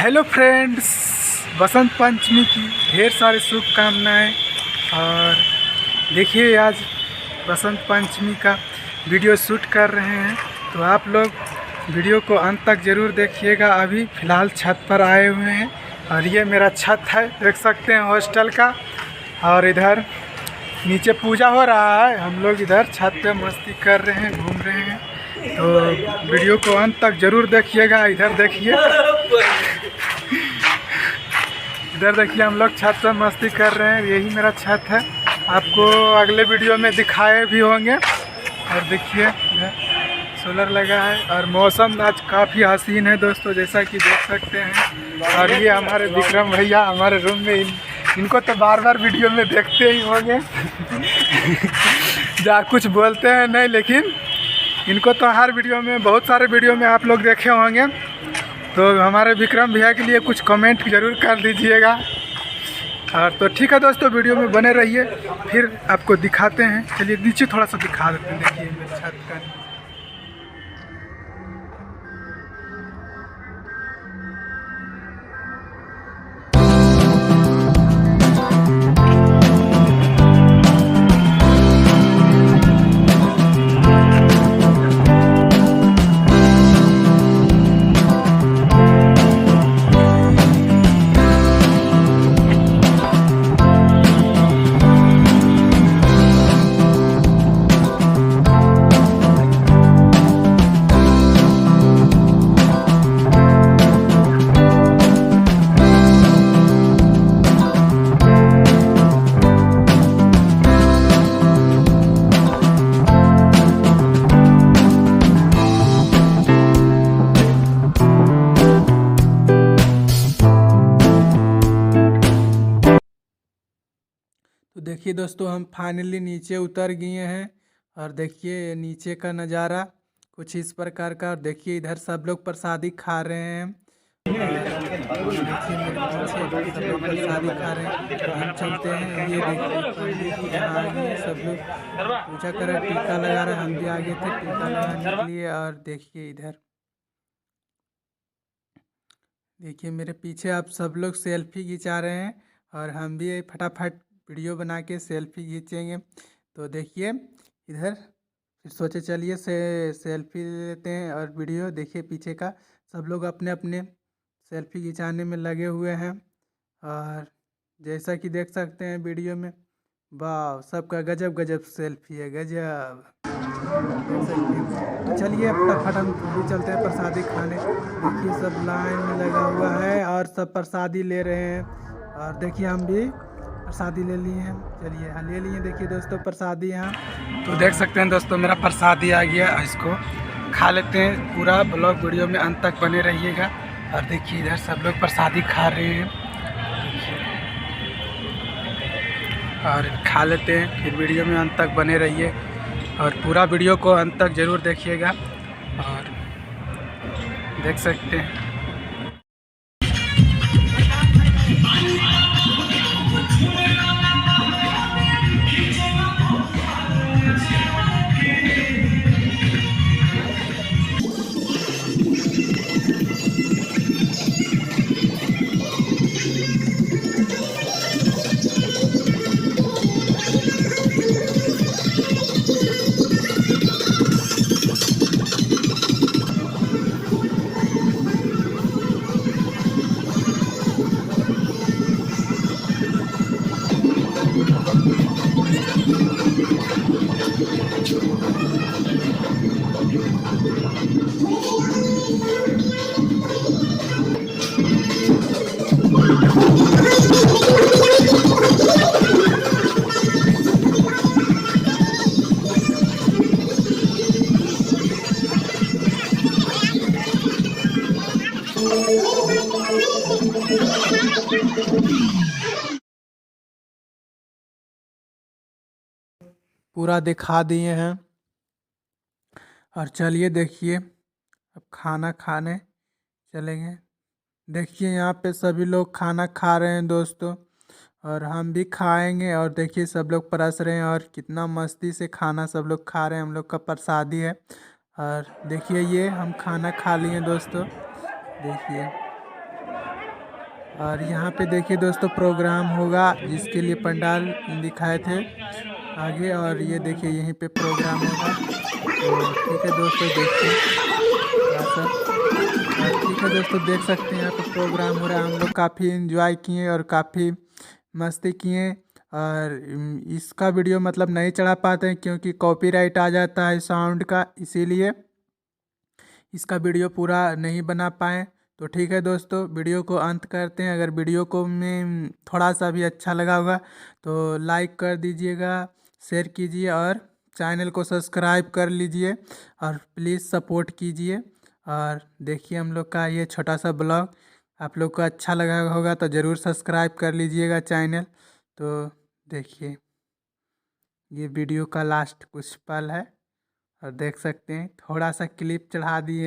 Hello friends, Basant Panchami की ढेर सारी शुभकामनाएं। और देखिए आज बसंत पंचमी का वीडियो शूट कर रहे हैं, तो आप लोग वीडियो को अंत तक ज़रूर देखिएगा। अभी फ़िलहाल छत पर आए हुए हैं और ये मेरा छत है, देख सकते हैं हॉस्टल का। और इधर नीचे पूजा हो रहा है, हम लोग इधर छत पे मस्ती कर रहे हैं, घूम रहे हैं। तो वीडियो को अंत तक ज़रूर देखिएगा। इधर देखिए, इधर देखिए, हम लोग छत पर मस्ती कर रहे हैं। यही मेरा छत है, आपको अगले वीडियो में दिखाए भी होंगे। और देखिए इधर सोलर लगा है और मौसम आज काफ़ी हसीन है दोस्तों, जैसा कि देख सकते हैं। और ये हमारे विक्रम भैया हमारे रूम में, इनको तो बार बार वीडियो में देखते ही होंगे। जा कुछ बोलते हैं नहीं, लेकिन इनको तो हर वीडियो में, बहुत सारे वीडियो में आप लोग देखे होंगे। तो हमारे विक्रम भैया के लिए कुछ कमेंट ज़रूर कर दीजिएगा। और तो ठीक है दोस्तों, वीडियो में बने रहिए, फिर आपको दिखाते हैं। चलिए नीचे थोड़ा सा दिखा देते हैं। देखिए मेरे छत का तो देखिए दोस्तों, हम फाइनली नीचे उतर गए हैं। और देखिए नीचे का नज़ारा कुछ इस प्रकार का। और देखिए इधर सब लोग प्रसादी खा रहे हैं। देखिए मेरे पीछे सब लोग प्रसादी खा रहे हैं। तो हम चलते हैं। ये देखिए पंडित जी यहाँ आगे हैं, सब लोग पूजा कर रहे, टीका लगा रहे। हम भी आगे थे टीका लगाने के लिए। और देखिए इधर देखिए मेरे पीछे आप सब लोग सेल्फी खिंचा रहे हैं। और हम भी फटाफट वीडियो बना के सेल्फी खींचेंगे। तो देखिए इधर फिर सोचे चलिए सेल्फी लेते हैं और वीडियो। देखिए पीछे का सब लोग अपने अपने सेल्फी खिंचाने में लगे हुए हैं। और जैसा कि देख सकते हैं वीडियो में, वाह सबका गजब गजब सेल्फी है, गजब देख सकते हैं। तो चलिए फटाफट हम भी चलते हैं प्रसादी खाने। देखिए सब लाइन में लगा हुआ है और सब प्रसादी ले रहे हैं। और देखिए हम भी प्रसादी ले लिए हैं। चलिए हाँ ले लिए। देखिए दोस्तों प्रसादी यहाँ, तो देख सकते हैं दोस्तों मेरा प्रसादी आ गया। इसको खा लेते हैं। पूरा ब्लॉग वीडियो में अंत तक बने रहिएगा। और देखिए इधर सब लोग प्रसादी खा रहे हैं, और खा लेते हैं, फिर वीडियो में अंत तक बने रहिए। और पूरा वीडियो को अंत तक ज़रूर देखिएगा। और देख सकते हैं पूरा दिखा दिए हैं। और चलिए देखिए अब खाना खाने चलेंगे। देखिए यहाँ पे सभी लोग खाना खा रहे हैं दोस्तों, और हम भी खाएंगे। और देखिए सब लोग परस रहे हैं और कितना मस्ती से खाना सब लोग खा रहे हैं। हम लोग का प्रसादी है। और देखिए ये हम खाना खा लिए दोस्तों। देखिए और यहाँ पे देखिए दोस्तों प्रोग्राम होगा जिसके लिए पंडाल दिखाए थे आगे, और ये देखिए यहीं पे प्रोग्राम होगा। तो ठीक है दोस्तों, देखिए थोड़ा सा। और ठीक है दोस्तों, देख सकते हैं यहाँ पे प्रोग्राम हो रहा है। हम लोग काफ़ी इन्जॉय किए और काफ़ी मस्ती किए। और इसका वीडियो मतलब नहीं चढ़ा पाते हैं क्योंकि कॉपीराइट आ जाता है साउंड का, इसीलिए इसका वीडियो पूरा नहीं बना पाए। तो ठीक है दोस्तों, वीडियो को अंत करते हैं। अगर वीडियो को में थोड़ा सा भी अच्छा लगा होगा तो लाइक कर दीजिएगा, शेयर कीजिए और चैनल को सब्सक्राइब कर लीजिए और प्लीज़ सपोर्ट कीजिए। और देखिए हम लोग का ये छोटा सा ब्लॉग आप लोग को अच्छा लगा होगा तो ज़रूर सब्सक्राइब कर लीजिएगा चैनल। तो देखिए ये वीडियो का लास्ट कुछ पल है और देख सकते हैं थोड़ा सा क्लिप चढ़ा दिए।